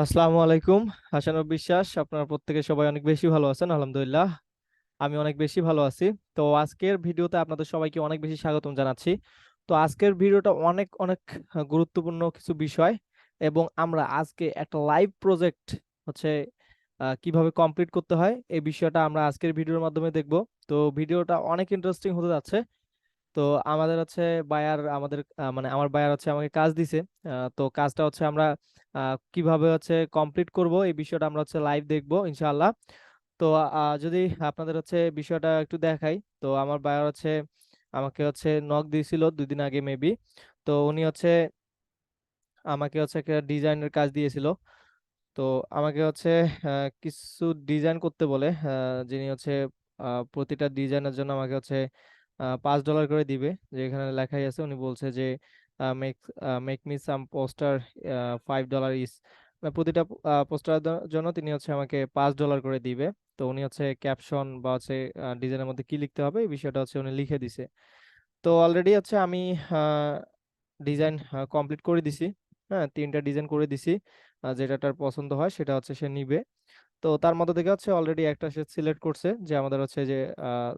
আসসালামু আলাইকুম। হাসানুর বিশ্বাস, আপনারা প্রত্যেকে সবাই অনেক বেশি ভালো আছেন আলহামদুলিল্লাহ। আমি অনেক বেশি ভালো আছি। তো আজকের ভিডিওতে আপনাদের সবাইকে অনেক বেশি স্বাগতম জানাচ্ছি। তো আজকের ভিডিওটা অনেক অনেক গুরুত্বপূর্ণ কিছু বিষয়, এবং আমরা আজকে একটা লাইভ প্রজেক্ট হচ্ছে কিভাবে কমপ্লিট করতে হয় এই বিষয়টা আমরা আজকের ভিডিওর মাধ্যমে দেখব। তো ভিডিওটা অনেক ইন্টারেস্টিং হতে যাচ্ছে। তো আমাদের হচ্ছে বায়ার আমাদের মানে আমার বায়ার হচ্ছে আমাকে কাজ দিছে। তো কাজটা হচ্ছে আমরা কিভাবে হচ্ছে কমপ্লিট করব এই বিষয়টা আমরা হচ্ছে লাইভ দেখবো ইনশাআল্লাহ। তো যদি আপনাদের হচ্ছে বিষয়টা একটু দেখাই, তো আমার বায়ার হচ্ছে আমাকে হচ্ছে নক দিয়েছিল 2 দিন আগে মেবি। তো উনি হচ্ছে আমাকে হচ্ছে একটা ডিজাইনের কাজ দিয়েছিল। তো আমাকে হচ্ছে কিছু ডিজাইন করতে বলে, যিনি হচ্ছে প্রতিটা ডিজাইনের জন্য আমাকে হচ্ছে $5 করে দিবে, যে এখানে লেখাই আছে। উনি বলছে যে make make me some poster, $5 ইস, প্রতিটা পোস্টার জন্য তিনি হচ্ছে আমাকে $5 করে দিবে। তো উনি হচ্ছে ক্যাপশন বা হচ্ছে ডিজাইনের মধ্যে কি লিখতে হবে এই বিষয়টা হচ্ছে উনি লিখে দিছে। তো অলরেডি হচ্ছে আমি ডিজাইন কমপ্লিট করে দিছি। হ্যাঁ, 3টা ডিজাইন করে দিছি। যেটা তার পছন্দ হয় সেটা হচ্ছে সে নিবে। তো তার মধ্যে থেকে হচ্ছে অলরেডি একটা সে সিলেক্ট করছে, যে আমাদের হচ্ছে যে আহ,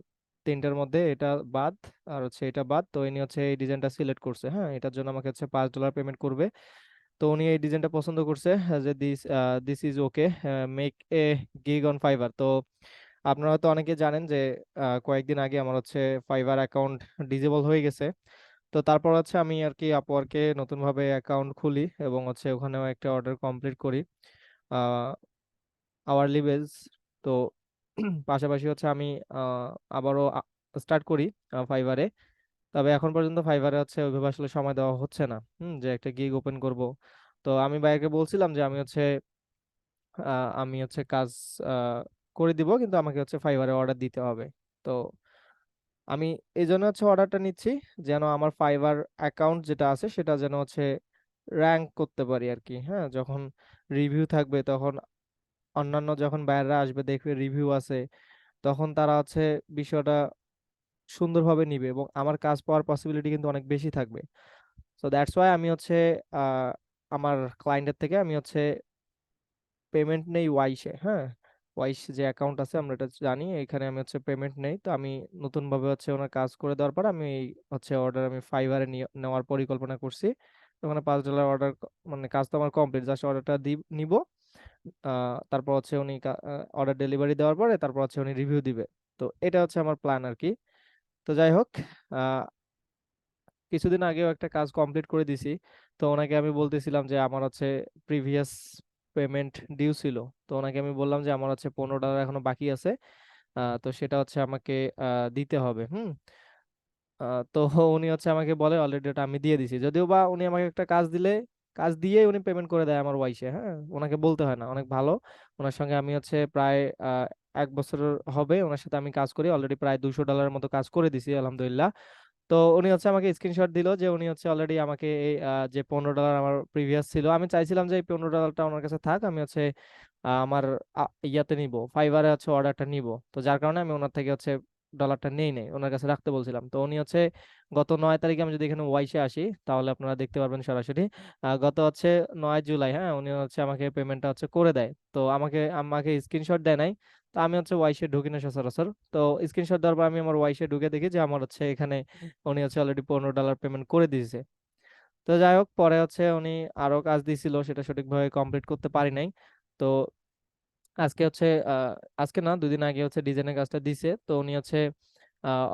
3টার মধ্যে এটা বাদ আর হচ্ছে এটা বাদ। তো ইনি হচ্ছে এই ডিজাইনটা সিলেক্ট করছে। হ্যাঁ, এটার জন্য আমাকে হচ্ছে $5 পেমেন্ট করবে। তো উনি এই ডিজাইনটা পছন্দ করছে, যে this is okay, make a gig on fibre. তো আপনারা হয়তো অনেকে জানেন যে কয়েকদিন আগে আমার হচ্ছে ফাইবার অ্যাকাউন্ট ডিজেবল হয়ে গেছে। তো তারপর হচ্ছে আমি আর কি আপওয়ার্কে নতুন ভাবে অ্যাকাউন্ট খুলি এবং হচ্ছে ওখানেও একটা অর্ডার কমপ্লিট করি আওয়ারলি বেজ। তো পাশাপাশি হচ্ছে আমি আবারও স্টার্ট করি ফাইবারে। তবে এখন পর্যন্ত ফাইবারে হচ্ছে ওইভাবে আসলে সময় দেওয়া হচ্ছে না, যে একটা গিগ ওপেন করব। তো আমি ভাইয়াকে বলছিলাম যে আমি হচ্ছে কাজ আহ, করে দিব, কিন্তু আমাকে হচ্ছে ফাইবারে অর্ডার দিতে হবে। তো আমি এই জন্য হচ্ছে অর্ডারটা নিচ্ছি, যেন আমার ফাইবার অ্যাকাউন্ট যেটা আছে সেটা যেন হচ্ছে র্যাঙ্ক করতে পারি আর কি। হ্যাঁ, যখন রিভিউ থাকবে তখন অন্যান্য যখন বাইরেরা আসবে দেখবে রিভিউ আছে, তখন তারা হচ্ছে বিষয়টা সুন্দরভাবে নিবে এবং আমার কাজ পাওয়ার পসিবিলিটি কিন্তু অনেক বেশি থাকবে। সো দ্যাটস ওয়াই আমি হচ্ছে আহ, আমার ক্লায়েন্টের থেকে আমি হচ্ছে পেমেন্ট নেই ওয়াইশে। হ্যাঁ, ওয়াইশ যে অ্যাকাউন্ট আছে আমরা এটা জানি, এখানে আমি হচ্ছে পেমেন্ট নেই। তো আমি নতুন ভাবে হচ্ছে ওনার কাজ করে দেওয়ার পর আমি এই হচ্ছে অর্ডার আমি ফাইবারে নেওয়ার পরিকল্পনা করছি। তো ওখানে $5 অর্ডার, মানে কাজ তো আমার কমপ্লিট, জাস্ট অর্ডারটা নিব। তারপর হচ্ছে উনি অর্ডার ডেলিভারি দেওয়ার পরে তারপর হচ্ছে উনি রিভিউ দিবে। তো এটা হচ্ছে আমার প্ল্যান আর কি। তো যাই হোক, আহ, কিছুদিন আগেও একটা কাজ কমপ্লিট করে দিছি। তো ওনাকে আমি বলতেছিলাম যে আমার হচ্ছে প্রিভিয়াস পেমেন্ট ডিউ ছিল। তো ওনাকে আমি বললাম যে আমার হচ্ছে $15 এখনো বাকি আছে। তো সেটা হচ্ছে আমাকে দিতে হবে। তো উনি হচ্ছে আমাকে বলে অলরেডি ওটা আমি দিয়ে দিছি, যদিও বা উনি আমাকে একটা কাজ দিলে কাজ দিয়ে উনি পেমেন্ট করে দেয় আমার ওয়াইসে। হ্যাঁ, ওনাকে বলতে হয় না, অনেক ভালো। ওনার সঙ্গে আমি হচ্ছে প্রায় 1 বছর হবে ওনার সাথে আমি কাজ করি, অলরেডি প্রায় $200 মতো কাজ করে দিছি আলহামদুলিল্লাহ। তো উনি হচ্ছে আমাকে স্ক্রিনশট দিল যে উনি হচ্ছে অলরেডি আমাকে এই যে $15 আমার প্রিভিয়াস ছিল, আমি চাইছিলাম যে এই $15টা ওনার কাছে থাক, আমি হচ্ছে আমার ইয়াতে নিব, ফাইবারে হচ্ছে অর্ডারটা নিব। তো যার কারণে আমি ওনার থেকে হচ্ছে ডলারটা নেই ওনার কাছে রাখতে বলছিলাম। তো উনি হচ্ছে গত 9 তারিখে, আমি যদি এখানে ওয়াইসে আসি তাহলে আপনারা দেখতে পারবেন সরাসরি। গত হচ্ছে 9 জুলাই, হ্যাঁ, উনি হচ্ছে আমাকে পেমেন্টটা হচ্ছে করে দেয়। তো আমাকে আমাকে স্ক্রিনশট দেয় নাই। তো আমি হচ্ছে ওয়াইসে ঢুকি না সচরাচর। তো স্ক্রিনশট দেওয়ার পর আমি আমার ওয়াইসে ঢুকে দেখি যে আমার হচ্ছে এখানে উনি হচ্ছে অলরেডি $15 পেমেন্ট করে দিয়েছে। তো যাই হোক, পরে হচ্ছে উনি আরো কাজ দিছিল, সেটা সঠিকভাবে কমপ্লিট করতে পারি নাই। তো আজকে হচ্ছে আজকে না, 2 দিন আগে হচ্ছে ডিজাইনের কাজটা দিছে। তো উনি হচ্ছে আহ,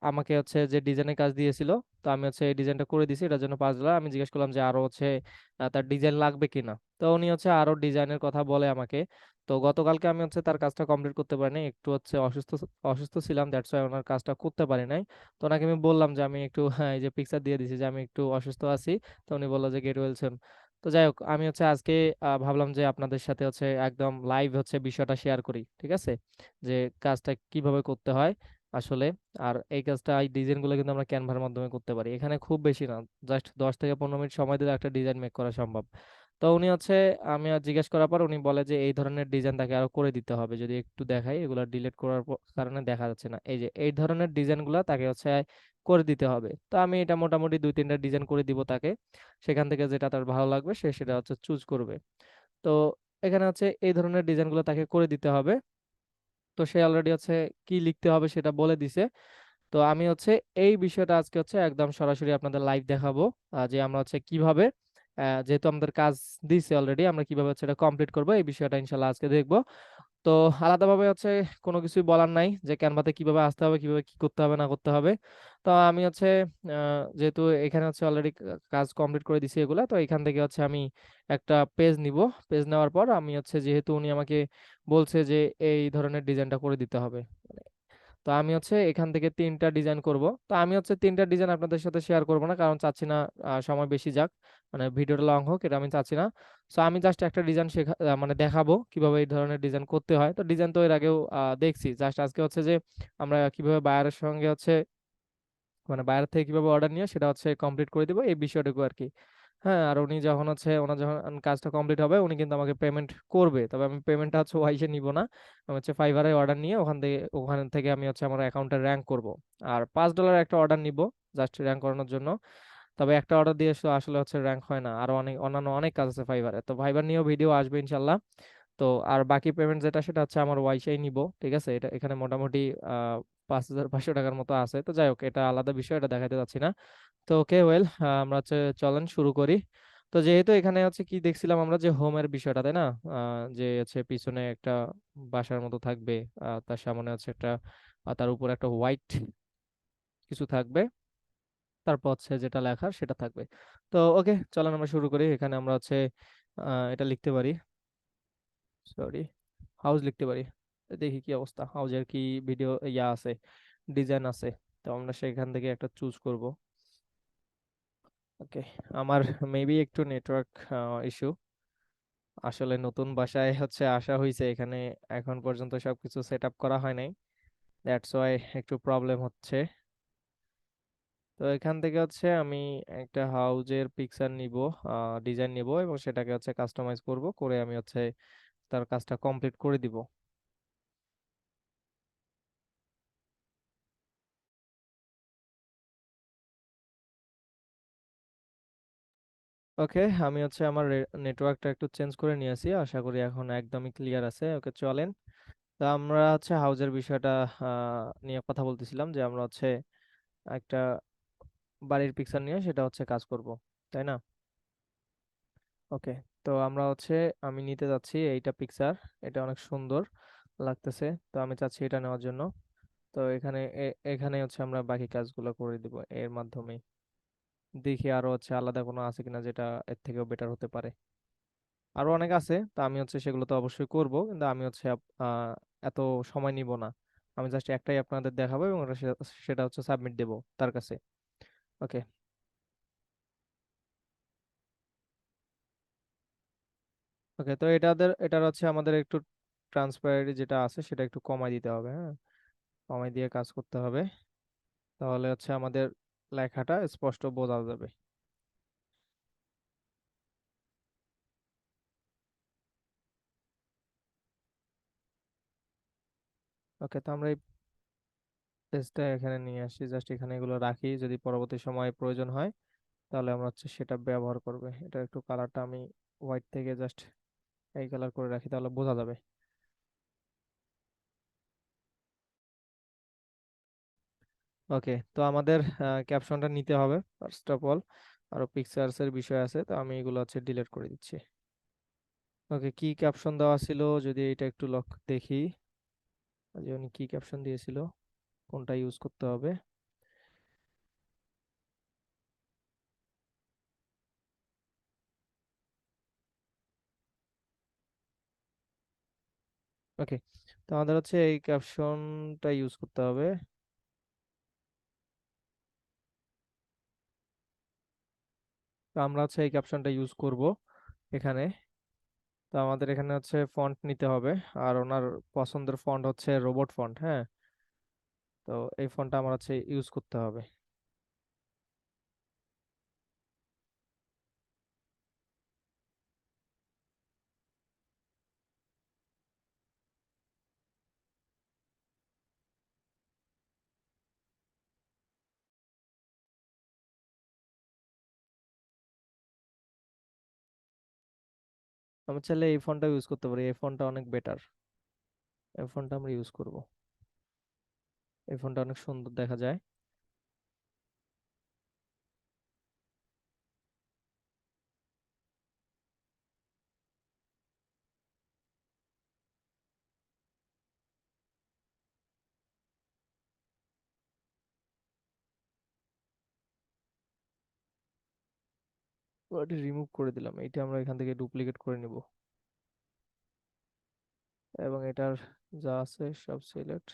আমাকে হচ্ছে যে ডিজাইনের কাজ দিয়েছিল, তো আমি হচ্ছে এই ডিজাইনটা করে দিছি, এটার জন্য $5। আমি জিজ্ঞেস করলাম যে আরো হচ্ছে তার ডিজাইন লাগবে কিনা। তো উনি হচ্ছে আরো ডিজাইনের কথা বলে আমাকে। তো গতকালকে আমি হচ্ছে তার কাজটা কমপ্লিট করতে পারিনি, একটু হচ্ছে অসুস্থ অসুস্থ ছিলাম, দ্যাটস ওয়াই ওনার কাজটা করতে পারি নাই। তো ওনাকে আমি বললাম যে আমি একটু হ্যাঁ, এই যে পিকচার দিয়ে দিছি যে আমি একটু অসুস্থ আছি। তো উনি বললো যে গেট ওয়েল সুন। তো যাই হোক, আমি হচ্ছে আজকে ভাবলাম যে আপনাদের সাথে হচ্ছে একদম লাইভ হচ্ছে বিষয়টা শেয়ার করি, ঠিক আছে, যে কাজটা কিভাবে করতে হয় আসলে। আর এই কাজটা, এই ডিজাইন গুলো কিন্তু আমরা ক্যানভার মাধ্যমে করতে পারি, এখানে খুব বেশি না, জাস্ট 10 থেকে 15 মিনিট সময় দিলে একটা ডিজাইন মেক করা সম্ভব। তো উনি হচ্ছে, আমি আর জিজ্ঞেস করার পর উনি বলে যে এই ধরনের ডিজাইন তাকে আরো করে দিতে হবে, যদি একটু দেখাই, এগুলো ডিলিট করার কারণে দেখা যাচ্ছে না, এই যে এই ধরনের ডিজাইন গুলা তাকে হচ্ছে করে দিতে হবে। তো আমি এটা মোটামুটি 2-3টা ডিজাইন করে দিব তাকে, সেখান থেকে যেটা তার ভালো লাগবে সে সেটা হচ্ছে চুজ করবে। তো এখানে হচ্ছে এই ধরনের ডিজাইনগুলো তাকে করে দিতে হবে। তো সে অলরেডি হচ্ছে কি লিখতে হবে সেটা বলে দিছে। তো আমি হচ্ছে এই বিষয়টা আজকে হচ্ছে একদম সরাসরি আপনাদের লাইভ দেখাবো, যে আমরা হচ্ছে কিভাবে, যেহেতু আমাদের কাজ দিছে অলরেডি, আমরা কিভাবে হচ্ছে এটা কমপ্লিট করবো এই বিষয়টা ইনশাল্লাহ আজকে দেখবো। তো আলাদাভাবে হচ্ছে কোনো কিছুই বলার নাই যে ক্যানভাতে কিভাবে আসতে হবে, কিভাবে কি করতে হবে না করতে হবে। তো আমি হচ্ছে যেহেতু এখানে হচ্ছে অলরেডি কাজ কমপ্লিট করে দিছি এগুলা, তো এখান থেকে হচ্ছে আমি একটা পেজ নিব। পেজ নেওয়ার পর আমি হচ্ছে, যেহেতু উনি আমাকে বলছে যে এই ধরনের ডিজাইনটা করে দিতে হবে, তো আমি হচ্ছে এখান থেকে 3টা ডিজাইন করব। তো আমি হচ্ছে 3টা ডিজাইন আপনাদের সাথে শেয়ার করব না, কারণ চাচ্ছি না সময় বেশি যাক, মানে ভিডিওটা লং হোক, এটা আমি চাচ্ছি না। সো আমি জাস্ট একটা ডিজাইন মানে দেখাবো কিভাবে এই ধরনের ডিজাইন করতে হয়। তো ডিজাইন তো এর আগেও দেখছি, জাস্ট আজকে হচ্ছে যে আমরা কিভাবে বায়ারের সঙ্গে হচ্ছে, মানে বাইরে থেকে কিভাবে অর্ডার নিয়ে সেটা হচ্ছে কমপ্লিট করে দিব এই বিষয়টুকু আর কি। হ্যাঁ, আর উনি যখন হচ্ছে, ওনার যখন কাজটা কমপ্লিট হবে উনি কিন্তু আমাকে পেমেন্ট করবে, তবে আমি পেমেন্টটা হচ্ছে ওয়াইসে নিব না। আমি হচ্ছে ফাইবারে অর্ডার নিয়ে ওখান থেকে আমি হচ্ছে আমার অ্যাকাউন্টে র্যাঙ্ক করব। আর $5 একটা অর্ডার নিব, জাস্ট র্যাঙ্ক করানোর জন্য। তবে একটা অর্ডার দিয়ে আসলে হচ্ছে র্যাঙ্ক হয় না, আরো অনেক অন্যান্য অনেক কাজ আছে ফাইবারে। তো ফাইবার নিয়েও ভিডিও আসবে ইনশাল্লাহ। তো আর বাকি পেমেন্ট যেটা সেটা হচ্ছে আমার ওয়াইসাই নিব, ঠিক আছে। এটা এখানে মোটামুটি 5,500 টাকার মতো আছে। তো যাই হোক, এটা আলাদা বিষয়, এটা দেখাতে যাচ্ছি না। তো ওকে, ওয়েল, আমরা হচ্ছে চলেন শুরু করি। তো যেহেতু এখানে হচ্ছে কি দেখছিলাম আমরা, যে হোমের বিষয়টা, তাই না? যে হচ্ছে পিছনে একটা বাসার মতো থাকবে, তার সামনে হচ্ছে একটা, তার উপর একটা হোয়াইট কিছু থাকবে, তারপর হচ্ছে যেটা লেখার সেটা থাকবে। তো ওকে, চলেন আমরা শুরু করি। এখানে আমরা হচ্ছে এটা লিখতে পারি, সরি, হাউস লিখতে পারি। দেখি কি অবস্থা, হাউজের কি ভিডিও ইয়া আছে, ডিজাইন আছে। তো আমরা সেখান থেকে একটা চুজ করব। ওকে, আমার মেবি একটু নেটওয়ার্ক ইস্যু, আসলে নতুন বাসায় হচ্ছে আসা হয়েছে এখানে, এখন পর্যন্ত সবকিছু সেট আপ করা হয় নাই, দ্যাটস ওয়াই একটু প্রবলেম হচ্ছে। তো এখান থেকে হচ্ছে আমি একটা হাউজের পিকচার নিব, ডিজাইন নিব, এবং সেটাকে হচ্ছে কাস্টমাইজ করব, করে আমি হচ্ছে তার কাজটা কমপ্লিট করে দিব। ওকে, আমি হচ্ছে আমার নেটওয়ার্কটা একটু চেঞ্জ করে নিয়েছি, আশা করি এখন একদমই ক্লিয়ার আছে। ওকে, চলেন। তা আমরা হচ্ছে হাউজের বিষয়টা নিয়ে কথা বলতেছিলাম, যে আমরা হচ্ছে একটা বাড়ির পিকচার নিয়ে সেটা হচ্ছে কাজ করব, তাই না? ওকে, তো আমরা হচ্ছে, আমি নিতে যাচ্ছি এইটা পিকচার, এটা অনেক সুন্দর লাগতেছে, তো আমি চাচ্ছি এটা নেওয়ার জন্য। তো এখানে হচ্ছে আমরা বাকি কাজগুলো করে দিব এর মাধ্যমে। দেখি আরো হচ্ছে আলাদা কোনো আছে কিনা যেটা এর থেকেও বেটার হতে পারে। আরো অনেক আছে, তো আমি হচ্ছে সেগুলো তো অবশ্যই করব, কিন্তু আমি হচ্ছে এত সময় নিব না। আমি জাস্ট একটাই আপনাদের দেখাবো, এবং সেটা হচ্ছে সাবমিট দেব তার কাছে। ওকে। ওকে, তো এটার হচ্ছে আমাদের একটু ট্রান্সপারেন্ট যেটা আছে সেটা একটু কমাই দিতে হবে, হ্যাঁ, কমাই দিয়ে কাজ করতে হবে, তাহলে হচ্ছে আমাদের লেখাটা স্পষ্ট বোঝা যাবে। ওকে, তো আমরা এই পেজটা এখানে নিয়ে আসি, জাস্ট এখানে এগুলো রাখি, যদি পরবর্তী সময়ে প্রয়োজন হয় তাহলে আমরা হচ্ছে সেটা ব্যবহার করবে। এটা একটু কালারটা আমি হোয়াইট থেকে জাস্ট এই কালার করে রাখি, তাহলে বোঝা যাবে। ওকে, তো আমাদের ক্যাপশনটা নিতে হবে ফার্স্ট অফ অল, আরো পিকচার্স এর বিষয় আছে, তো আমি এগুলো হচ্ছে ডিলিট করে দিচ্ছি। ওকে, কি ক্যাপশন দেওয়া ছিল যদি এটা একটু লক্ষ্য দেখি, যে উনি কি ক্যাপশন দিয়েছিল, কোনটা ইউজ করতে হবে। ওকে, তো আমাদের হচ্ছে এই ক্যাপশনটা ইউজ করতে হবে। তো আমরা হচ্ছে এই ক্যাপশনটা ইউজ করব এখানে। তো আমাদের এখানে হচ্ছে ফন্ট নিতে হবে, আর ওনার পছন্দের ফন্ট হচ্ছে রোবট ফন্ট, হ্যাঁ। তো এই ফন্টটা আমার হচ্ছে ইউজ করতে হবে। আমি চাইলে এই ফোনটা ইউজ করতে পারি, এই ফোনটা অনেক বেটার, এই ফোনটা আমরা ইউজ করব। এই ফোনটা অনেক সুন্দর দেখা যায়। ওটা রিমুভ করে দিলাম, এটা আমরা এখান থেকে ডুপ্লিকেট করে নিব, এবং এটার যা আছে সব সিলেক্ট।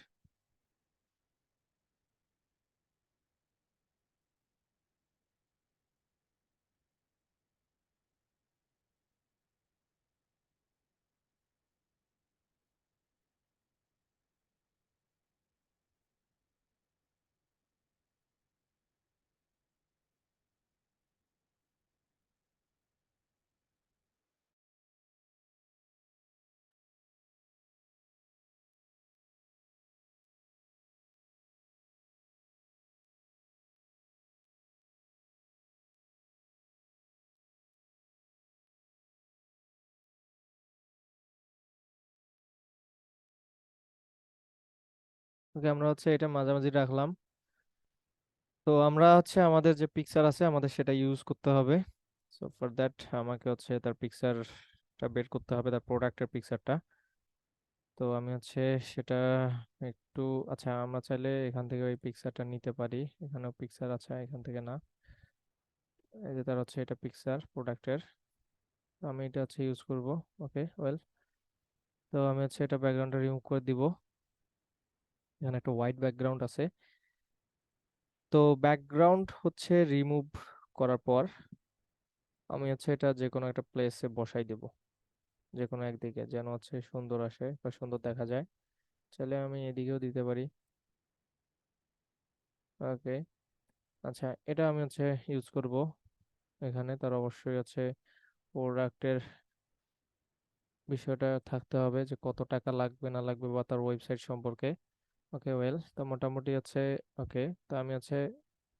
ওকে, আমরা হচ্ছে এটা মাঝামাঝি রাখলাম। তো আমরা হচ্ছে আমাদের যে পিকচার আছে আমাদের সেটা ইউজ করতে হবে। সো ফর দ্যাট আমাকে হচ্ছে তার পিকচারটা বের করতে হবে, তার প্রোডাক্টের পিকচারটা। তো আমি হচ্ছে সেটা একটু, আচ্ছা আমরা চাইলে এখান থেকে ওই পিকচারটা নিতে পারি, এখানেও পিকচার আছে, এখান থেকে না। এই যে তার হচ্ছে এটা পিকচার প্রোডাক্টের, আমি এটা হচ্ছে ইউজ করব। ওকে ওয়েল, তো আমি হচ্ছে এটা ব্যাকগ্রাউন্ডটা রিমুভ করে দিব। এখানে একটা হোয়াইট ব্যাকগ্রাউন্ড আছে। তো ব্যাকগ্রাউন্ড হচ্ছে রিমুভ করার পর আমি হচ্ছে এটা যে কোনো একটা প্লেসে বসাই দেব, যে কোনো একদিকে, যেন হচ্ছে সুন্দর আসে বা সুন্দর দেখা যায়। চাইলে আমি এদিকেও দিতে পারি। ওকে, আচ্ছা এটা আমি হচ্ছে ইউজ করব। এখানে তার অবশ্যই হচ্ছে প্রোডাক্টের বিষয়টা থাকতে হবে, যে কত টাকা লাগবে না লাগবে বা তার ওয়েবসাইট সম্পর্কে। ওকে ওয়েল, তো মোটামুটি হচ্ছে ওকে। তো আমি হচ্ছে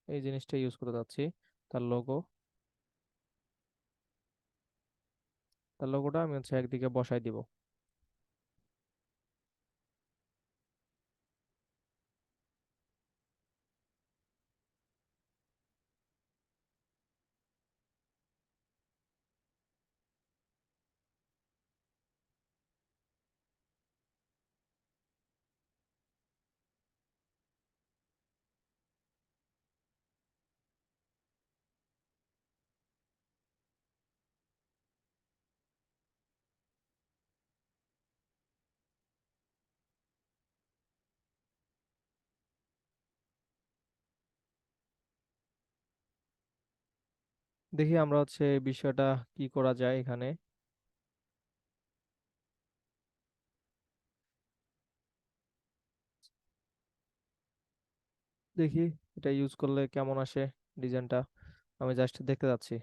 এই জিনিসটা ইউজ করতে যাচ্ছি, তার লোগো। তার লোগোটা আমি হচ্ছে একদিকে বসাই দিব। দেখি আমরা হচ্ছে এই বিষয়টা কি করা যায় এখানে। দেখি এটা ইউজ করলে কেমন আসে ডিজাইনটা, আমি জাস্ট দেখতে যাচ্ছি।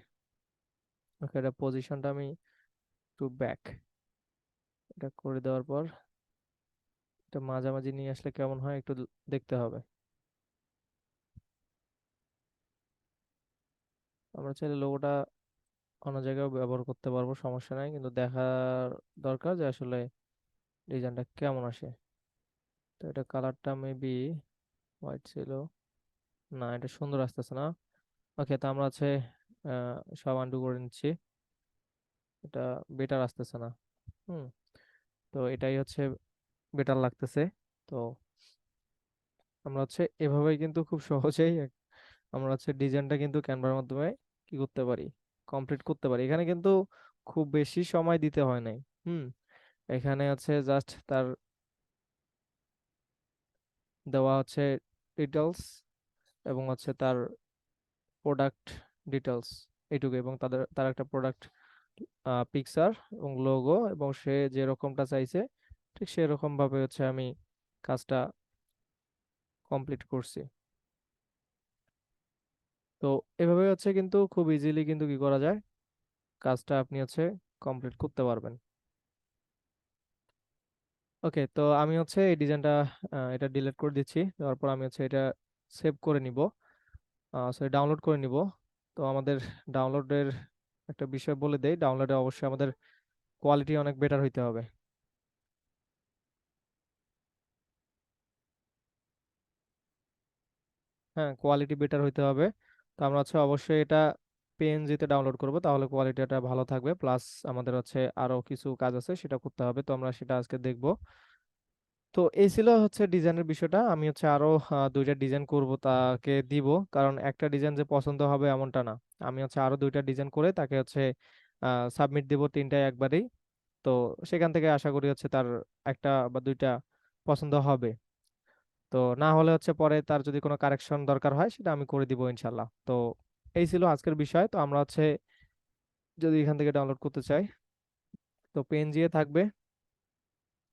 ওকে, এটা পজিশনটা আমি একটু ব্যাক, এটা করে দেওয়ার পর এটা মাঝামাঝি নিয়ে আসলে কেমন হয় একটু দেখতে হবে। আমরা চাইলে লোগোটা অন্য জায়গায় ব্যবহার করতে পারবো, সমস্যা নাই, কিন্তু দেখার দরকার যে আসলে ডিজাইনটা কেমন আসে। তো এটা কালারটা মেবি হোয়াইট ছিল, না এটা সুন্দর আসতেছে না। ওকে, তো আমরা হচ্ছে সব আন্ডু করে নিচ্ছি, এটা বেটার আসতেছে না। হুম, তো এটাই হচ্ছে বেটার লাগতেছে। তো আমরা হচ্ছে এভাবেই কিন্তু খুব সহজেই আমরা হচ্ছে ডিজাইনটা কিন্তু ক্যানভার মাধ্যমে কি করতে পারি, কমপ্লিট করতে পারি। এখানে কিন্তু খুব বেশি সময় দিতে হয় নাই। হুম, এখানে হচ্ছে জাস্ট তার দেওয়া হচ্ছে ডিটেলস, এবং হচ্ছে তার প্রোডাক্ট ডিটেলস, এইটুকু, এবং তার একটা প্রোডাক্ট পিকচার এবং লোগো, এবং সে যে রকমটা চাইছে ঠিক সেরকম ভাবে হচ্ছে আমি কাজটা কমপ্লিট করছি। তো এভাবে হচ্ছে কিন্তু খুব ইজিলি কিন্তু কি করা যায়, কাজটা আপনি হচ্ছে কমপ্লিট করতে পারবেন। ওকে, তো আমি হচ্ছে এই ডিজাইনটা এটা ডিলিট করে দিচ্ছি, তারপর আমি হচ্ছে এটা সেভ করে নিব, সরি ডাউনলোড করে নিব। তো আমাদের ডাউনলোডের একটা বিষয় বলে দেই, ডাউনলোডে অবশ্যই আমাদের কোয়ালিটি অনেক বেটার হইতে হবে। হ্যাঁ, কোয়ালিটি বেটার হইতে হবে। তো আমরা হচ্ছে অবশ্যই এটা পিএনজিতে ডাউনলোড করব, তাহলে কোয়ালিটিটা ভালো থাকবে। প্লাস আমাদের হচ্ছে আরো কিছু কাজ আছে সেটা করতে হবে, তো আমরা সেটা আজকে দেখব। তো এই ছিল হচ্ছে ডিজাইনের বিষয়টা। আমি হচ্ছে আরো দুইটা ডিজাইন করব, তাকে দিব। কারণ একটা ডিজাইন যে পছন্দ হবে এমনটা না। আমি হচ্ছে আরো দুইটা ডিজাইন করে তাকে হচ্ছে সাবমিট দিব, তিনটায় একবারেই। তো সেখান থেকে আশা করি হচ্ছে তার একটা বা দুইটা পছন্দ হবে। তো না হলে হচ্ছে পরে তার যদি কোনো কারেকশন দরকার হয় সেটা আমি করে দিব ইনশাল্লাহ। তো এই ছিল আজকের বিষয়। তো আমরা হচ্ছে যদি এখান থেকে ডাউনলোড করতে চাই, তো পেনজিএ থাকবে।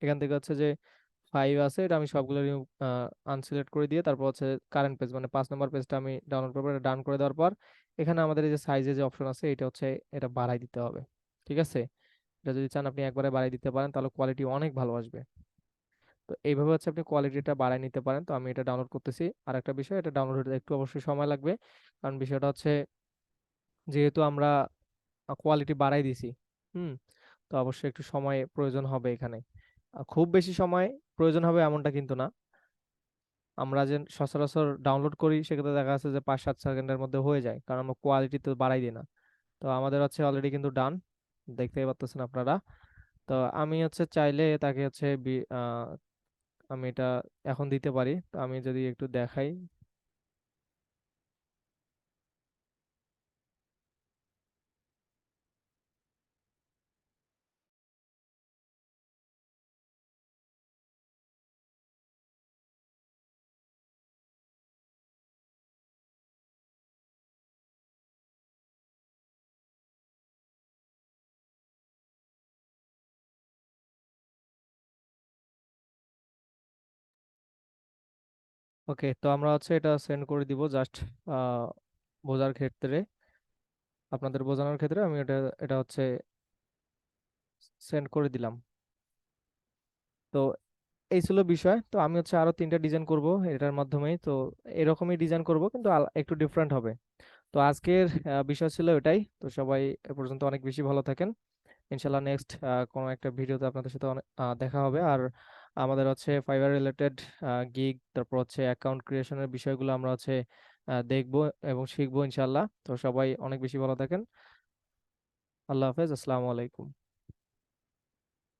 এখান থেকে হচ্ছে যে ফাইভ আছে, এটা আমি সবগুলো আনসিলেক্ট করে দিয়ে তারপর হচ্ছে কারেন্ট পেজ মানে 5 নম্বর পেজটা আমি ডাউনলোড করবো। এটা ডান করে দেওয়ার পর এখানে আমাদের এই যে সাইজে যে অপশন আছে, এটা হচ্ছে এটা বাড়াই দিতে হবে। ঠিক আছে, এটা যদি চান আপনি একবারে বাড়াই দিতে পারেন, তাহলে কোয়ালিটি অনেক ভালো আসবে। তো এইভাবে হচ্ছে আপনি কোয়ালিটিটা বাড়ায় নিতে পারেন। তো আমি এটা ডাউনলোড করতেছি। আর একটা বিষয়, এটা ডাউনলোড হতে একটু অবশ্যই সময় লাগবে। কারণ বিষয়টা হচ্ছে যেহেতু আমরা কোয়ালিটি বাড়াই দিছি, হুম, তো অবশ্যই একটু সময় প্রয়োজন হবে এখানে। খুব বেশি সময় প্রয়োজন হবে এমনটা কিন্তু না। আমরা যে সচরাচর ডাউনলোড করি সেক্ষেত্রে দেখা যাচ্ছে যে 5-7 সেকেন্ডের মধ্যে হয়ে যায়, কারণ আমরা কোয়ালিটি তো বাড়াই দিই না। তো আমাদের হচ্ছে অলরেডি কিন্তু ডান, দেখতেই পাচ্ছেন আপনারা। তো আমি হচ্ছে চাইলে তাকে হচ্ছে আমি এটা এখন দিতে পারি। তো আমি যদি একটু দেখাই। ওকে, তো আমরা হচ্ছে এটা সেন্ড করে দিব জাস্ট বোঝার ক্ষেত্রে, আপনাদের বোঝানোর ক্ষেত্রে আমি এটা এটা হচ্ছে সেন্ড করে দিলাম। তো এই ছিল বিষয়। তো আমি হচ্ছে আরো তিনটা ডিজাইন করব এটার মাধ্যমেই। তো এরকমই ডিজাইন করব কিন্তু একটু ডিফারেন্ট হবে। তো আজকের বিষয় ছিল এটাই। তো সবাই এ পর্যন্ত অনেক বেশি ভালো থাকেন। ইনশাল্লাহ নেক্সট কোনো একটা ভিডিওতে আপনাদের সাথে অনেক দেখা হবে। আর আমাদের হচ্ছে ফাইবার রিলেটেড গিগ, তারপর হচ্ছে অ্যাকাউন্ট ক্রিয়েশনের বিষয়গুলো আমরা হচ্ছে দেখবো এবং শিখবো ইনশাল্লাহ। তো সবাই অনেক বেশি ভালো থাকেন। আল্লাহ হাফেজ, আসসালামু আলাইকুম।